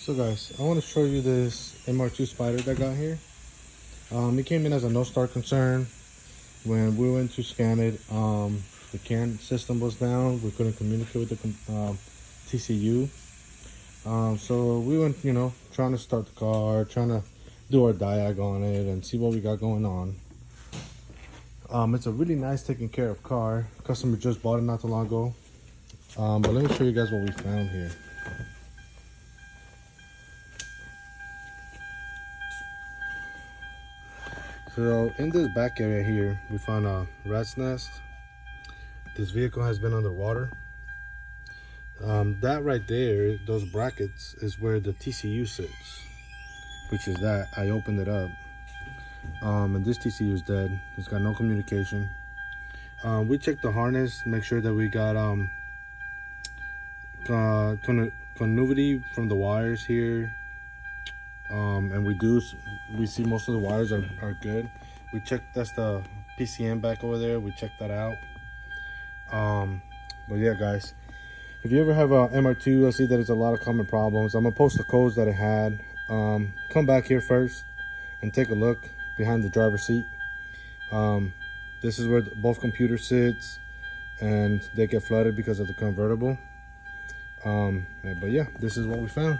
So guys, I want to show you this MR2 Spider that I got here. It came in as a no start concern. When we went to scan it, the CAN system was down. We couldn't communicate with the TCU. So we went, trying to start the car, trying to do our diag on it and see what we got going on. It's a really nice taken care of car. Customer just bought it not too long ago. But let me show you guys what we found here. So in this back area here, we found a rat's nest. This vehicle has been underwater. That right there, those brackets, is where the TCU sits, which is that. I opened it up. And this TCU is dead. It's got no communication. We checked the harness, make sure that we got continuity from the wires here. And we see most of the wires are good. We checked, that's the PCM back over there. We checked that out. But yeah, guys, if you ever have a MR2, I see that it's a lot of common problems. I'm gonna post the codes that it had. Come back here first and take a look behind the driver's seat. This is where both computers sits, and they get flooded because of the convertible. But yeah, this is what we found.